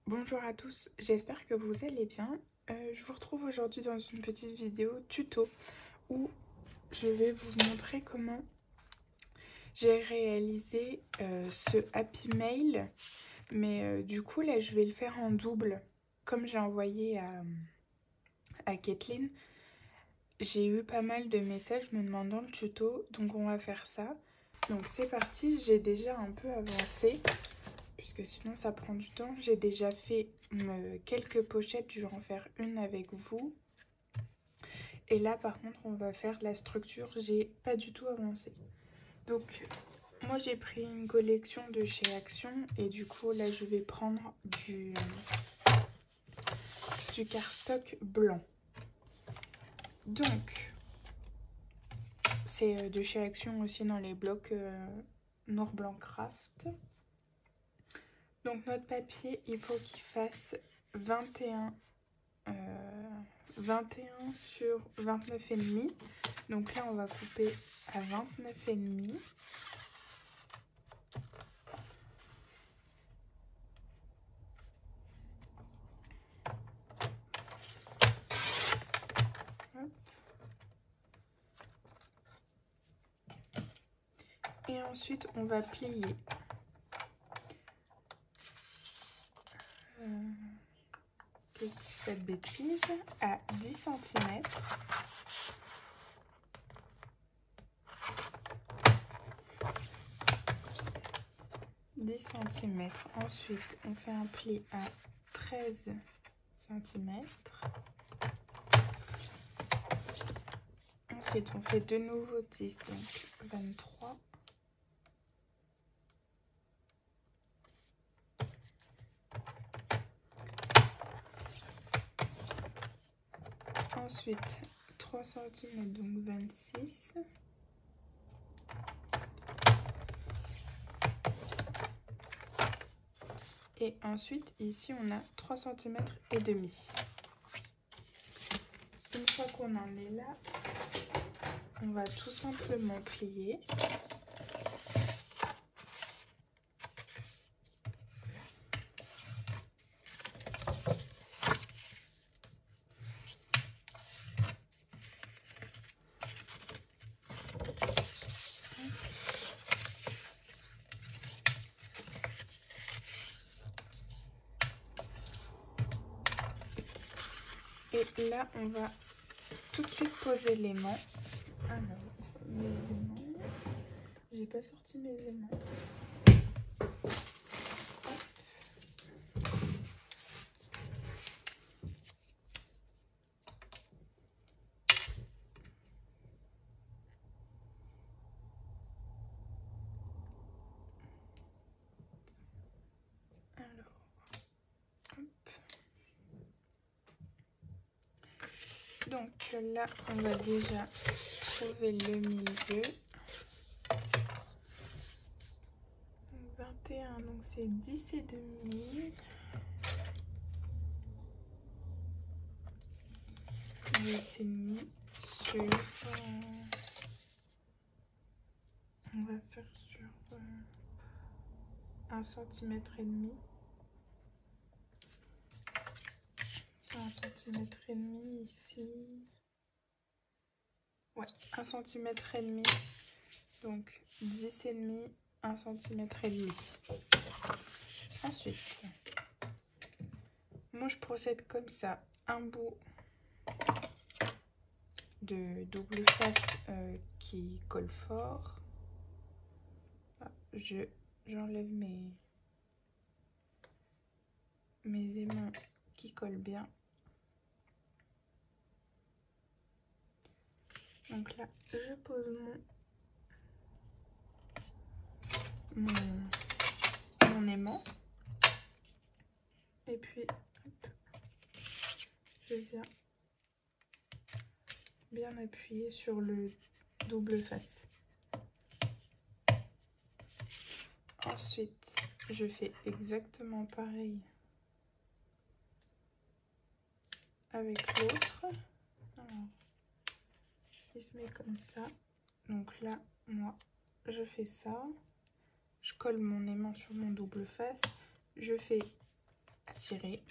Bonjour à tous, j'espère que vous allez bien. Je vous retrouve aujourd'hui dans une petite vidéo tuto où je vais vous montrer comment j'ai réalisé ce Happy Mail. Mais du coup là je vais le faire en double. Comme j'ai envoyé à Kathleen, j'ai eu pas mal de messages me demandant le tuto, donc on va faire ça. Donc c'est parti, j'ai déjà un peu avancé, puisque sinon ça prend du temps. J'ai déjà fait quelques pochettes, je vais en faire une avec vous. Et là par contre on va faire la structure, j'ai pas du tout avancé. Donc moi j'ai pris une collection de chez Action et du coup là je vais prendre du cardstock blanc. Donc c'est de chez Action aussi dans les blocs Noir Blanc Craft. Donc notre papier, il faut qu'il fasse 21 sur 29,5. Donc là, on va couper à 29,5. Et ensuite, on va plier. Que je dise pas de bêtises, à 10 cm. Ensuite, on fait un pli à 13 cm. Ensuite, on fait de nouveau 10, donc 23. Ensuite, 3 cm, donc 26. Et ensuite, ici, on a 3 cm et demi. Une fois qu'on en est là, on va tout simplement plier. Et là, on va tout de suite poser l'aimant. Alors, mes aimants. J'ai pas sorti mes aimants. Donc là, on va déjà trouver le milieu. 21, donc c'est 10 et demi. 10 et demi sur... on va faire sur 1 cm et demi. 1 cm et demi ici. Ouais, 1 cm et demi. Donc 10 et demi, 1 cm et demi. Ensuite, moi je procède comme ça. Un bout de double face qui colle fort. J'enlève mes aimants qui collent bien. Donc là, je pose mon aimant. Et puis, hop, je viens bien appuyer sur le double face. Ensuite, je fais exactement pareil avec l'autre. Alors, il se met comme ça. Donc là, moi, je fais ça. Je colle mon aimant sur mon double face. Je fais à tirer.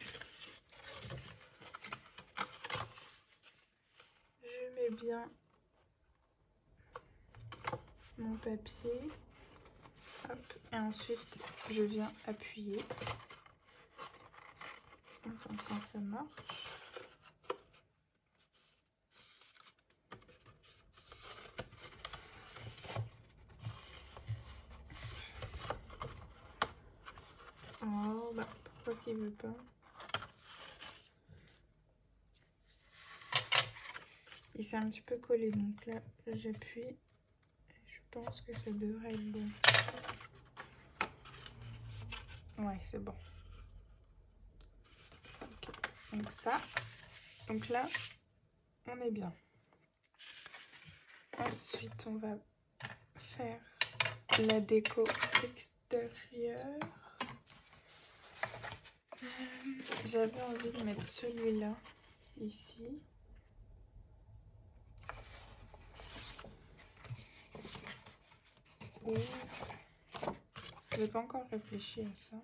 Je mets bien mon papier. Hop, et ensuite je viens appuyer. Enfin, quand ça marche. Oh, bah, pourquoi qu'il veut pas? Il s'est un petit peu collé, donc là, j'appuie. Je pense que ça devrait être bon. Ouais, c'est bon. Okay. Donc ça, donc là, on est bien. Ensuite, on va faire la déco extérieure. J'avais envie de mettre celui-là ici. Ou j'ai pas encore réfléchi à ça.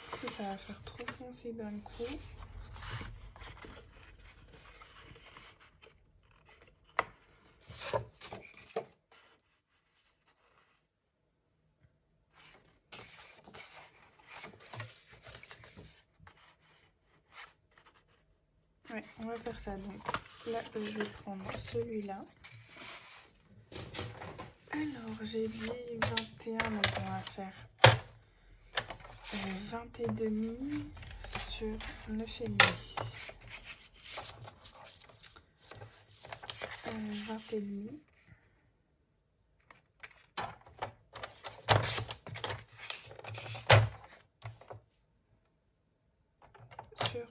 Si ça va faire trop foncé d'un coup. Ouais, on va faire ça. Donc là, je vais prendre celui-là. Alors, j'ai dit 21, donc on va faire 20 et demi sur 9 et demi. 20 et demi. Sur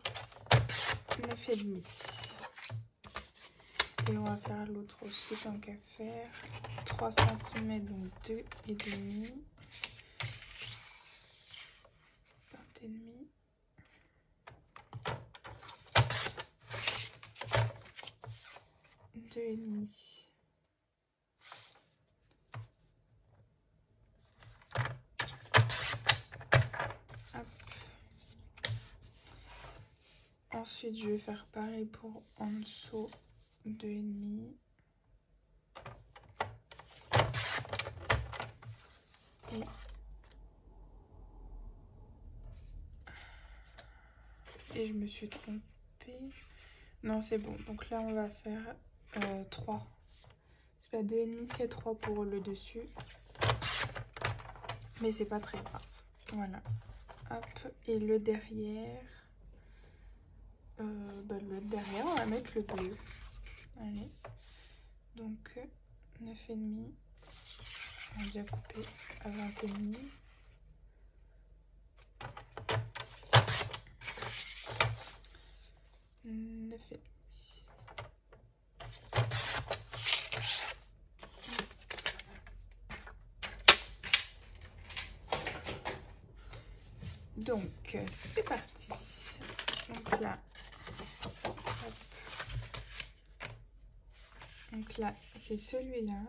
9 et demi. Et on va faire l'autre aussi, tant qu'à faire 3 cm, donc 2 et demi. 20 et demi. 2 et demi. Hop. Ensuite, je vais faire pareil pour en dessous, 2 et demi. Et je me suis trompée. Non, c'est bon. Donc là, on va faire 3. C'est pas 2 et demi, c'est 3 pour le dessus. Mais c'est pas très grave. Voilà. Hop. Et le derrière. Le derrière, on va mettre le bleu. Allez. Donc 9 et demi. On a déjà coupé à 20 et demi. Donc c'est parti. Donc là, hop. Donc là, c'est celui-là.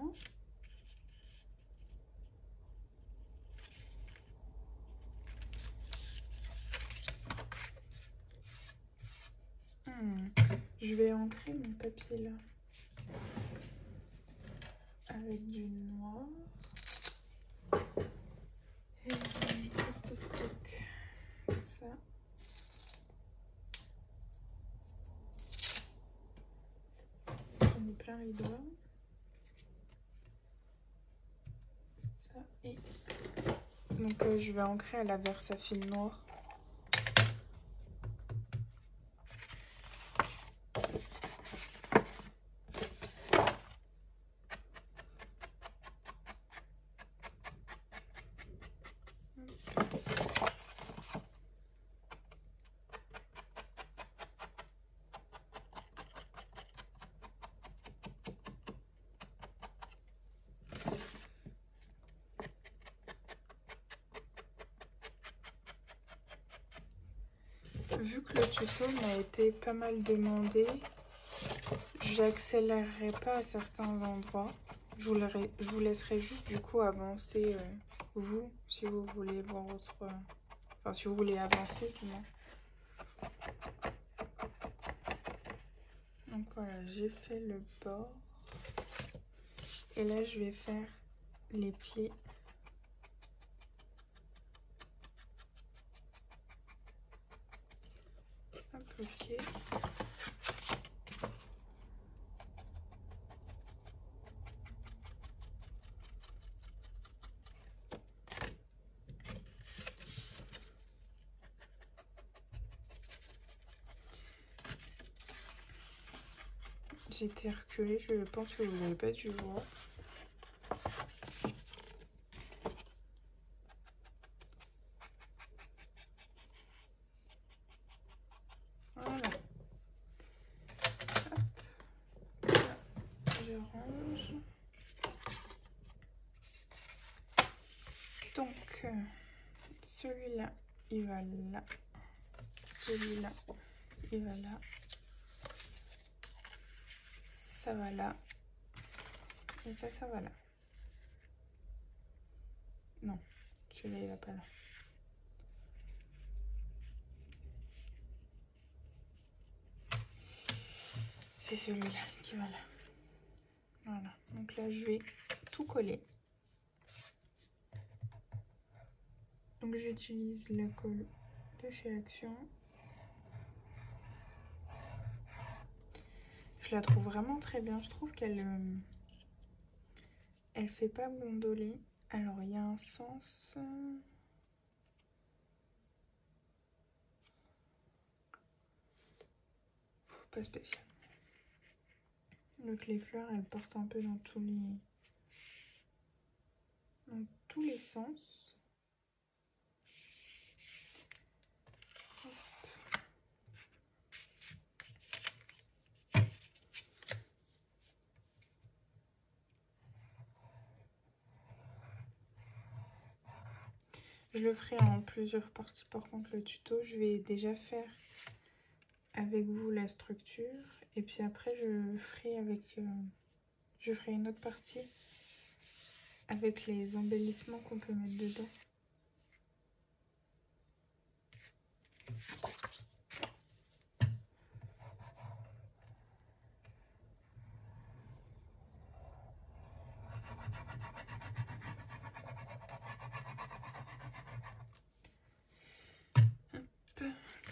Je vais ancrer mon papier là avec du noir. Et ça. J'en ai plein les doigts. Ça et donc je vais ancrer à la Versafine noire. Vu que le tuto m'a été pas mal demandé, j'accélérerai pas à certains endroits. Je vous laisserai juste du coup avancer, vous, si vous voulez voir autre... Enfin, si vous voulez avancer, du moins. Donc voilà, j'ai fait le bord. Et là, je vais faire les plis. Hop, ok. J'ai été reculée, je pense que vous n'avez pas dû voir. Voilà. Hop. Là, je range. Donc, celui-là, il va là. Celui-là, il va là. Ça va là. Et ça va là. Non, celui-là, il va pas là. C'est celui-là qui va là. Voilà. Donc là, je vais tout coller. Donc j'utilise la colle de chez Action. Je la trouve vraiment très bien. Je trouve qu'elle elle fait pas gondoler. Alors il y a un sens... pas spécial. Donc les fleurs, elles portent un peu dans tous les sens. Je le ferai en plusieurs parties. Par contre, le tuto, je vais déjà faire avec vous la structure. Et puis après, je ferai une autre partie avec les embellissements qu'on peut mettre dedans.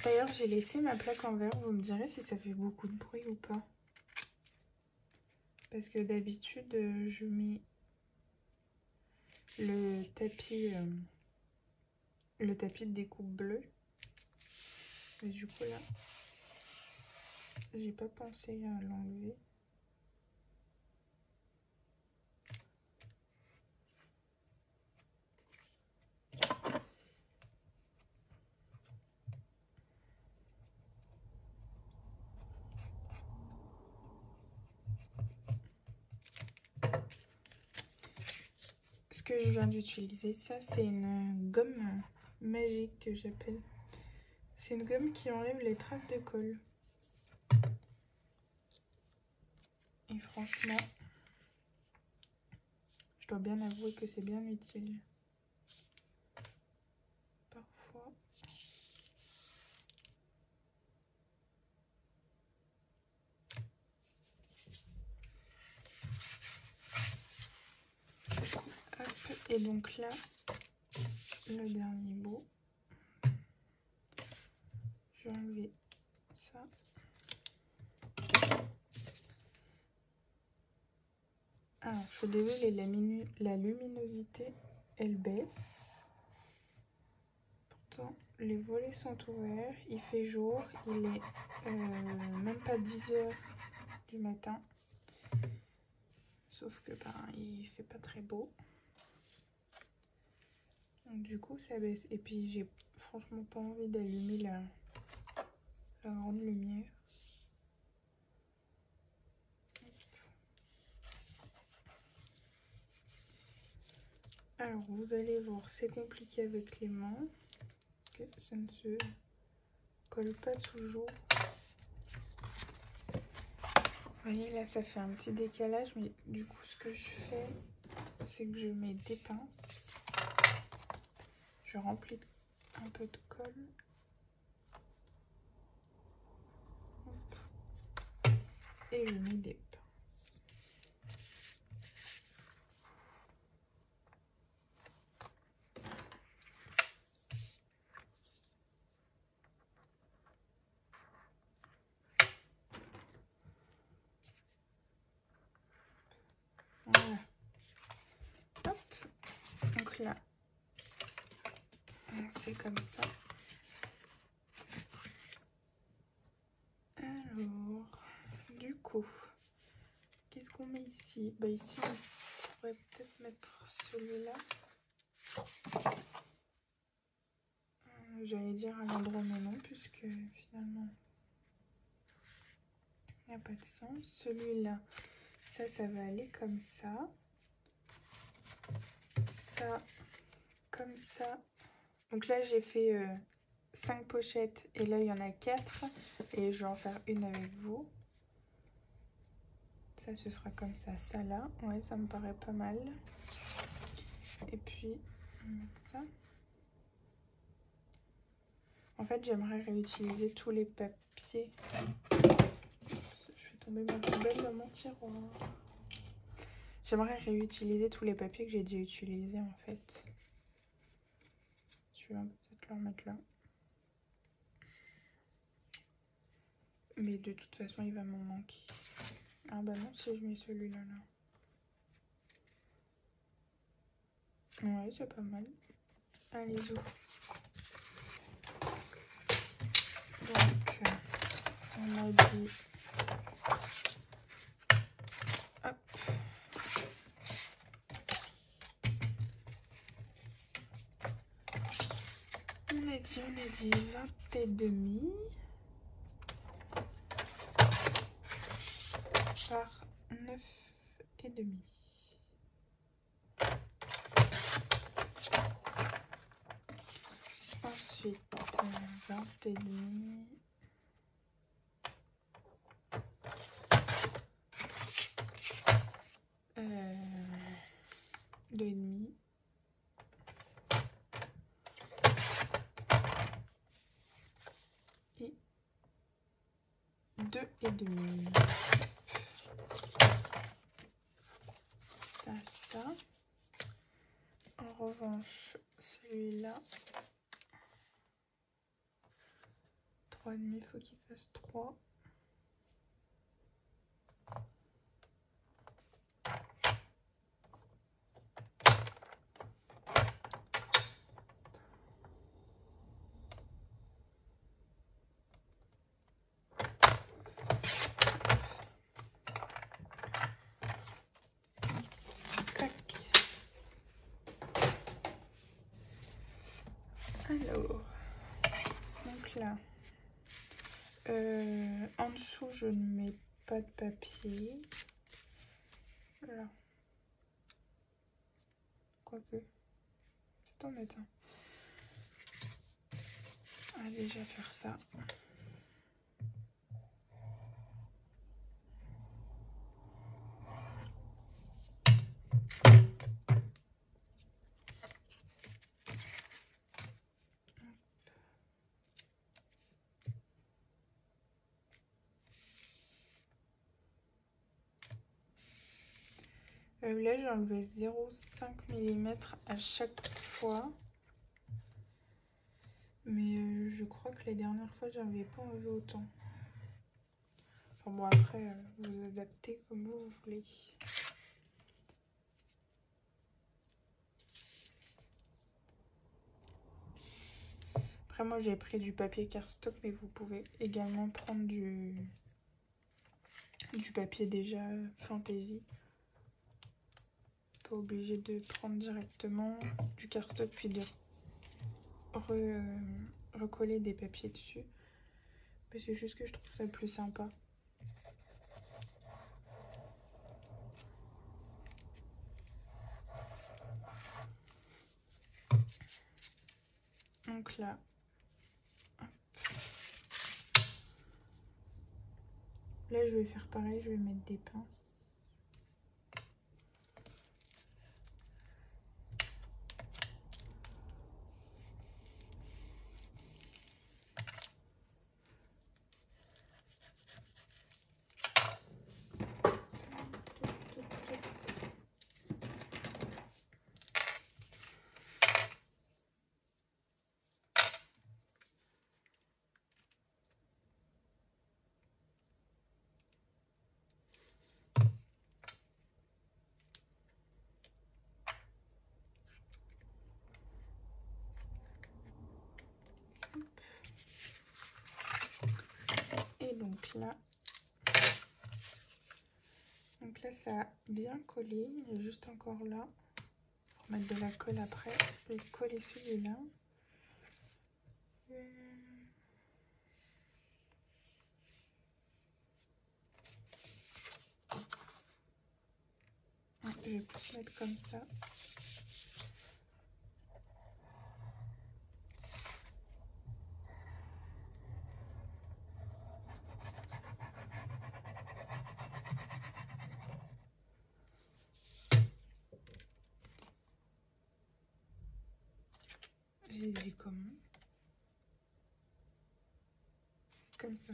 D'ailleurs, j'ai laissé ma plaque en verre. Vous me direz si ça fait beaucoup de bruit ou pas. Parce que d'habitude, je mets le tapis de découpe bleu. Et du coup, là, j'ai pas pensé à l'enlever. Ce que je viens d'utiliser, ça, c'est une gomme magique que j'appelle. C'est une gomme qui enlève les traces de colle. Et franchement, je dois bien avouer que c'est bien utile. Parfois. Hop, et donc là, le dernier bout. Je vais enlever ça. Alors, je suis désolée, la luminosité, elle baisse. Pourtant, les volets sont ouverts, il fait jour, il est même pas 10 h du matin. Sauf que, il fait pas très beau. Donc, du coup, ça baisse. Et puis, j'ai franchement pas envie d'allumer la grande lumière. Alors, vous allez voir, c'est compliqué avec les mains. Parce que ça ne se colle pas toujours. Vous voyez là ça fait un petit décalage, mais du coup ce que je fais c'est que je mets des pinces, je remplis un peu de colle. Hop. Et je mets des pinces. Voilà. Hop. Donc là, c'est comme ça. Alors, du coup, qu'est-ce qu'on met ici? Bah ici, on pourrait peut-être mettre celui-là. J'allais dire à l'endroit mais non, puisque finalement, il n'y a pas de sens. Celui-là, ça va aller comme ça. Ça, comme ça. Donc là, j'ai fait 5 pochettes et là, il y en a 4. Et je vais en faire une avec vous. Ça, ce sera comme ça. Ça là, ouais, ça me paraît pas mal. Et puis, on va mettre ça. En fait, j'aimerais réutiliser tous les papiers. Je fais tomber ma poubelle dans mon tiroir. J'aimerais réutiliser tous les papiers que j'ai déjà utilisés en fait. Je vais peut-être le remettre là. Mais de toute façon, il va m'en manquer. Ah bah non, si je mets celui-là là. Ouais, c'est pas mal. Allez, zo. Donc, on a dit... Hop. On a dit 20 et demi par 9 et demi. Ensuite, 20 et demi. Deux et demi. Et 2 et demi. Ça. En revanche, celui-là, 3 et demi, il faut qu'il fasse 3. Alors, donc là, en dessous, je ne mets pas de papier. Voilà. Quoique, c'est embêtant. On va déjà faire ça. Là, j'ai enlevé 0,5 mm à chaque fois. Mais je crois que les dernières fois, j'avais pas enlevé autant. Enfin bon, après, vous adaptez comme vous voulez. Après, moi, j'ai pris du papier cardstock, mais vous pouvez également prendre du papier déjà fantaisie. Pas obligé de prendre directement du cardstock puis de recoller des papiers dessus. Mais c'est juste que je trouve ça plus sympa. Donc Là, je vais faire pareil, je vais mettre des pinces. Et donc là, ça a bien collé. Il est juste encore là. Pour mettre de la colle après, je vais coller celui-là. Je vais plus mettre comme ça. J'ai dit comment? Comme ça.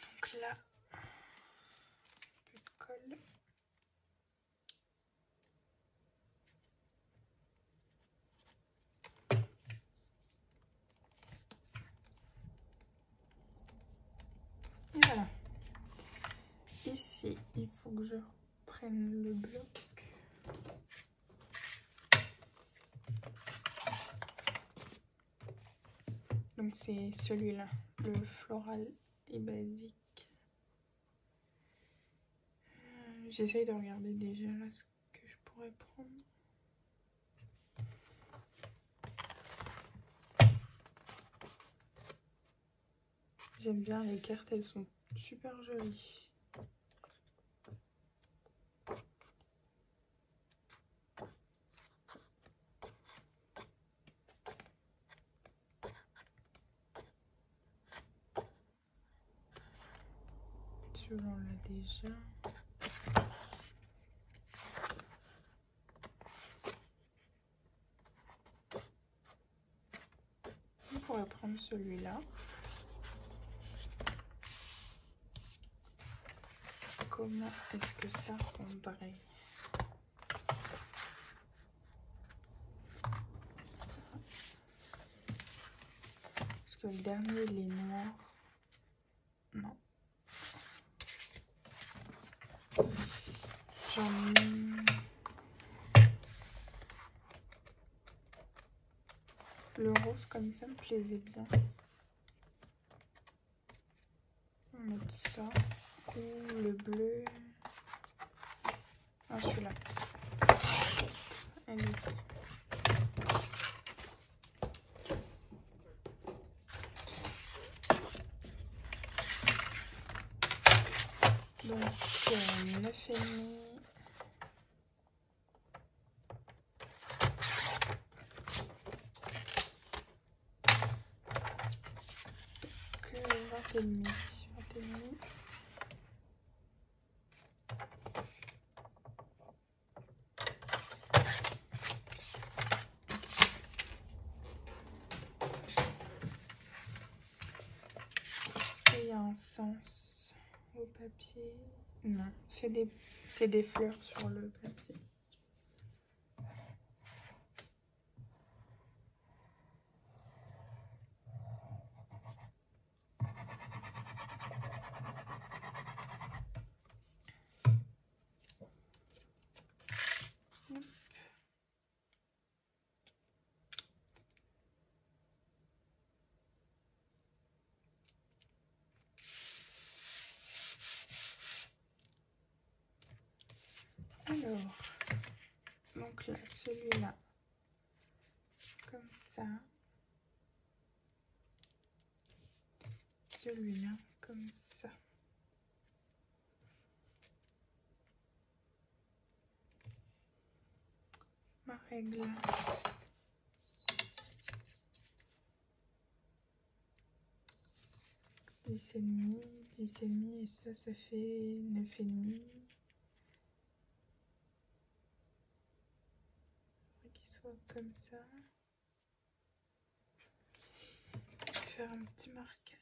Donc là, un peu de colle. Et voilà. Ici, il faut que je reprenne le bloc. Donc c'est celui-là, le floral et basique. J'essaye de regarder déjà là ce que je pourrais prendre. J'aime bien les cartes, elles sont super jolies. Celui-là on l'a déjà. On pourrait prendre celui-là. Comment est-ce que ça rendrait? Parce que le dernier il est noir. Non. Le rose comme ça me plaisait bien. On va mettre ça. Ou le bleu. Ah, celui-là. Allez. Donc 9,5. Que 20,5. 20,5. Est-ce qu'il y a un sens au papier? Non, c'est des fleurs sur le papier. Alors, donc là, celui-là, comme ça. celui-là, comme ça. Ma règle. 10,5, 10,5 et ça fait 9,5. Qu'il soit comme ça. Je vais faire un petit marquage.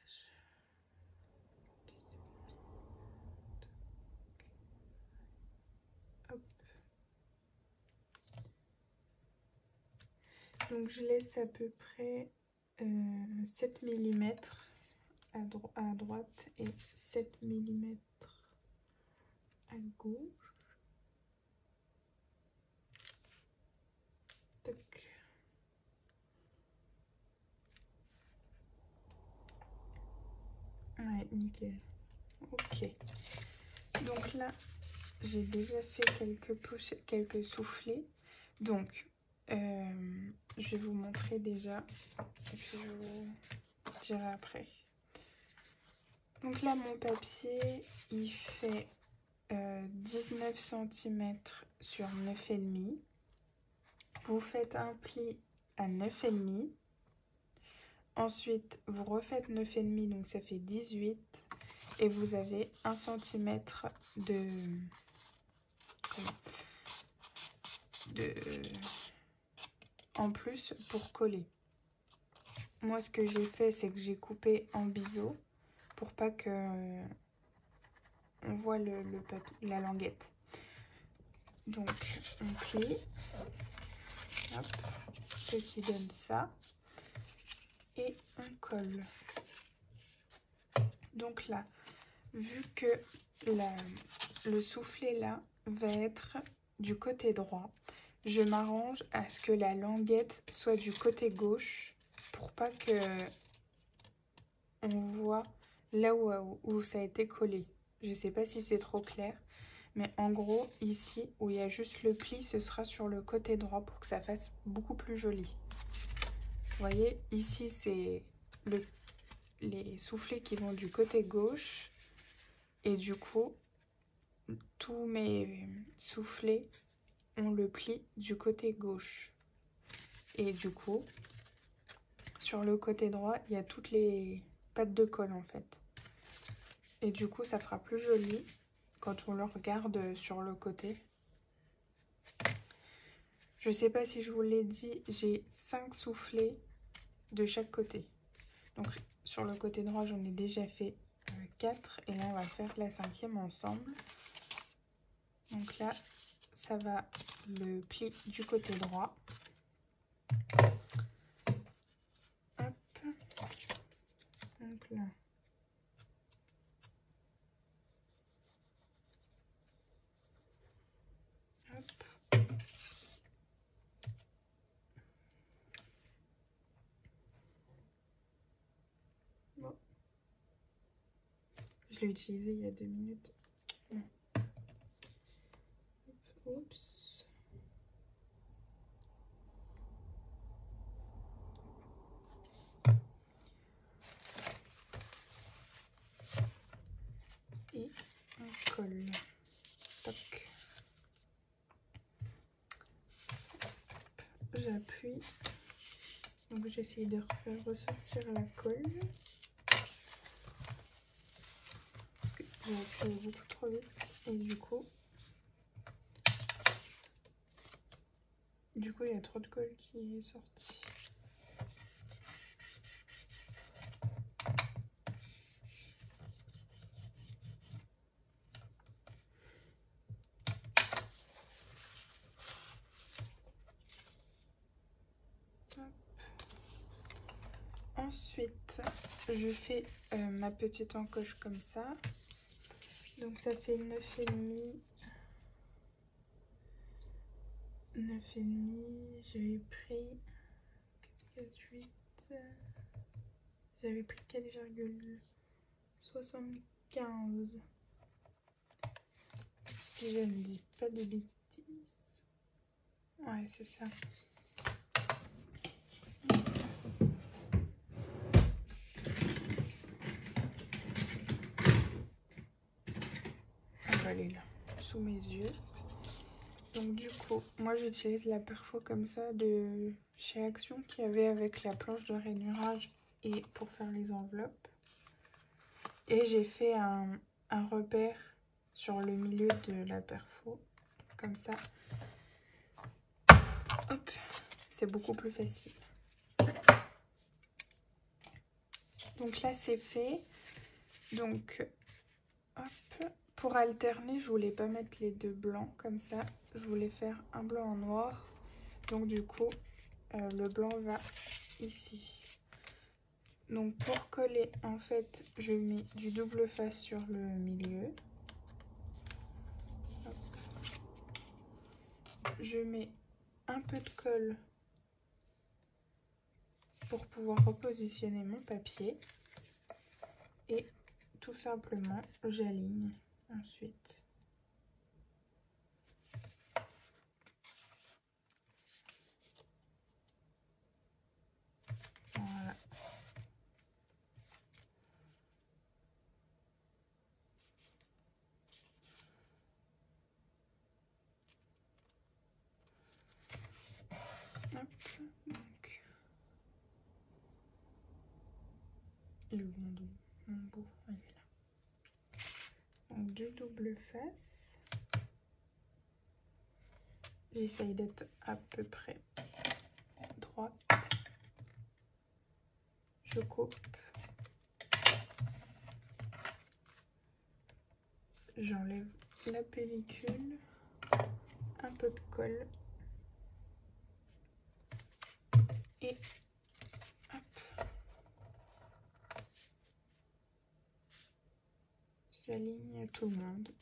Hop. Donc je laisse à peu près 7 mm à droite et 7 mm à gauche. Tac. Ouais, nickel. Ok. Donc là, j'ai déjà fait quelques soufflets. Donc, je vais vous montrer déjà. Et puis, je vous dirai après. Donc là, mon papier, il fait 19 cm sur 9,5. Vous faites un pli à 9,5. Ensuite, vous refaites 9,5, donc ça fait 18. Et vous avez 1 cm en plus pour coller. Moi, ce que j'ai fait, c'est que j'ai coupé en biseau pour pas que on voit la languette. Donc, on plie. Hop, ce qui donne ça. Et on colle. Donc là, vu que le soufflet là va être du côté droit, je m'arrange à ce que la languette soit du côté gauche pour pas que on voit là où ça a été collé. Je sais pas si c'est trop clair, mais en gros ici où il y a juste le pli, ce sera sur le côté droit pour que ça fasse beaucoup plus joli. Vous voyez, ici c'est les soufflets qui vont du côté gauche et du coup tous mes soufflets ont le pli du côté gauche et du coup sur le côté droit il y a toutes les pattes de colle en fait et du coup ça fera plus joli quand on le regarde sur le côté. Je sais pas si je vous l'ai dit, j'ai 5 soufflets de chaque côté. Donc sur le côté droit j'en ai déjà fait 4 et là on va faire la 5e ensemble. Donc là ça va le pli du côté droit. Hop. Donc là. Hop. Bon. Je l'ai utilisé il y a 2 minutes. Non. Oups. Et on colle. Toc. J'appuie. Donc j'essaie de refaire ressortir la colle. Parce que j'ai appuyé beaucoup trop vite. Et du coup il y a trop de colle qui est sortie. Ensuite, je fais ma petite encoche comme ça. Donc ça fait 9,5. 9,5. J'avais pris 4,8. J'avais pris 4,75. Si je ne dis pas de bêtises. Ouais, c'est ça. elle est là, sous mes yeux. Donc du coup, moi j'utilise la perfo comme ça de chez Action qu'il y avait avec la planche de rainurage et pour faire les enveloppes. Et j'ai fait un repère sur le milieu de la perfo, comme ça. Hop, c'est beaucoup plus facile. Donc là c'est fait. Donc hop, pour alterner, je voulais pas mettre les deux blancs comme ça. Je voulais faire un blanc en noir. Donc du coup, le blanc va ici. Donc pour coller, en fait, je mets du double face sur le milieu. Hop. Je mets un peu de colle pour pouvoir repositionner mon papier. Et tout simplement, j'aligne ensuite. Voilà. Hop, donc. Le mon bout, elle est là. Donc du double face. J'essaye d'être à peu près droite. Je coupe. J'enlève la pellicule. Un peu de colle. Et hop. J'aligne tout le monde.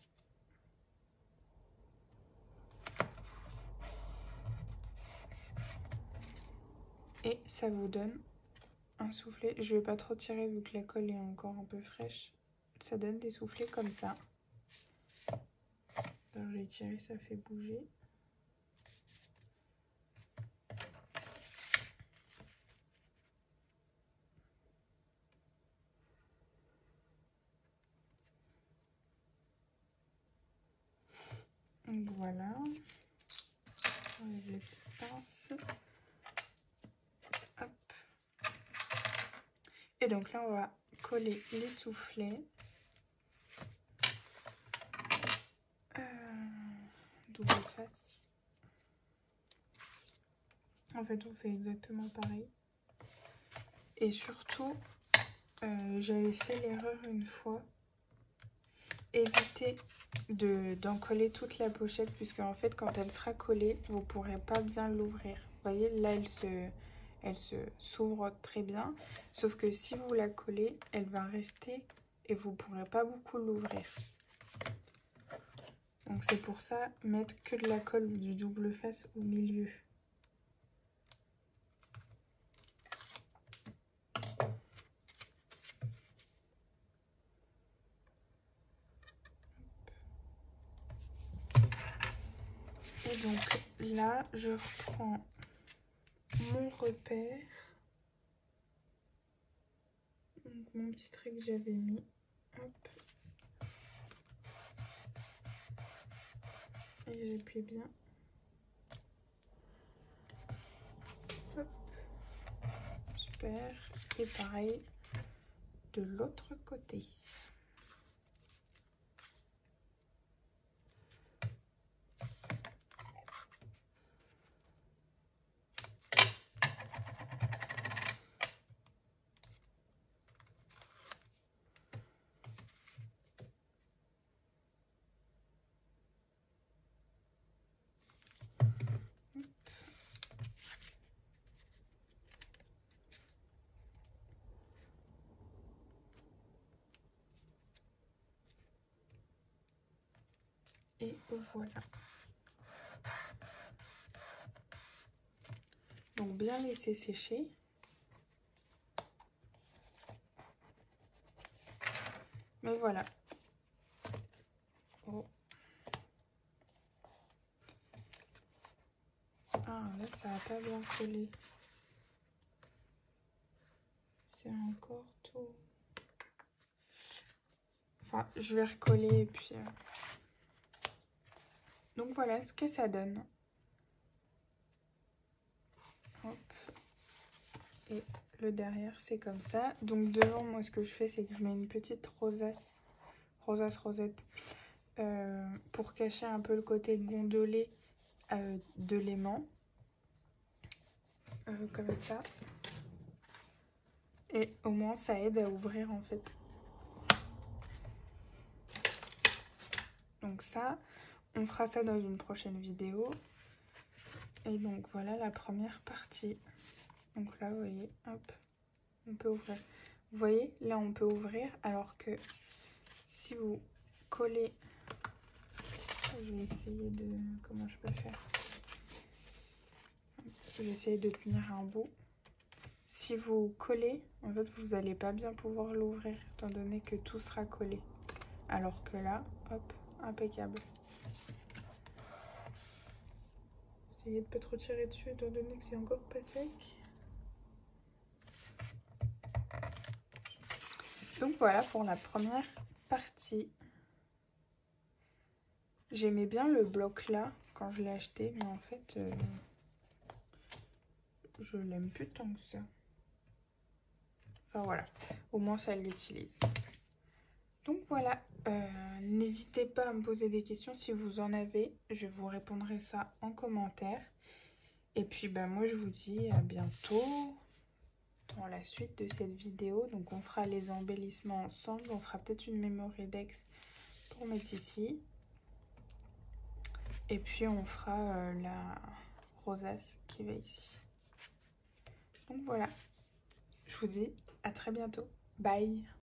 Et ça vous donne un soufflet. Je vais pas trop tirer vu que la colle est encore un peu fraîche. Ça donne des soufflets comme ça. Alors j'ai tiré, ça fait bouger. Donc voilà. J'enlève les petites pinces. Hop. Et donc là, on va coller les soufflets. Double face. En fait, on fait exactement pareil. Et surtout, j'avais fait l'erreur une fois. Évitez d'en coller toute la pochette, puisque en fait, quand elle sera collée, vous ne pourrez pas bien l'ouvrir. Vous voyez, là, elle s'ouvre très bien. Sauf que si vous la collez, elle va rester et vous ne pourrez pas beaucoup l'ouvrir. Donc c'est pour ça, mettre que de la colle du double face au milieu. Et donc là, je reprends mon repère. Donc mon petit trait que j'avais mis. Hop. Et j'appuie bien. Hop. Super. Et pareil de l'autre côté. Et voilà. Donc bien laisser sécher. Mais voilà. Oh. Ah, là, ça n'a pas bien collé. C'est encore tout. Enfin, je vais recoller et puis... Donc voilà ce que ça donne. Hop. Et le derrière c'est comme ça. Donc devant moi ce que je fais c'est que je mets une petite rosette pour cacher un peu le côté gondolé de l'aimant. Comme ça. Et au moins ça aide à ouvrir en fait. Donc ça, on fera ça dans une prochaine vidéo. Et donc voilà la première partie. Donc là vous voyez, hop, on peut ouvrir. Vous voyez, là on peut ouvrir alors que si vous collez, je vais essayer de, comment je peux faire? Je vais essayer de tenir un bout. Si vous collez, en fait vous n'allez pas bien pouvoir l'ouvrir étant donné que tout sera collé. Alors que là, hop, impeccable. Essayez de pas trop tirer dessus étant donné que c'est encore pas sec. Donc voilà pour la première partie. J'aimais bien le bloc là quand je l'ai acheté, mais en fait je l'aime plus tant que ça. Enfin voilà, au moins ça l'utilise. Donc voilà, n'hésitez pas à me poser des questions si vous en avez, je vous répondrai ça en commentaire. Et puis bah moi je vous dis à bientôt dans la suite de cette vidéo. Donc on fera les embellissements ensemble, on fera peut-être une memory dex pour mettre ici. Et puis on fera la rosace qui va ici. Donc voilà, je vous dis à très bientôt. Bye!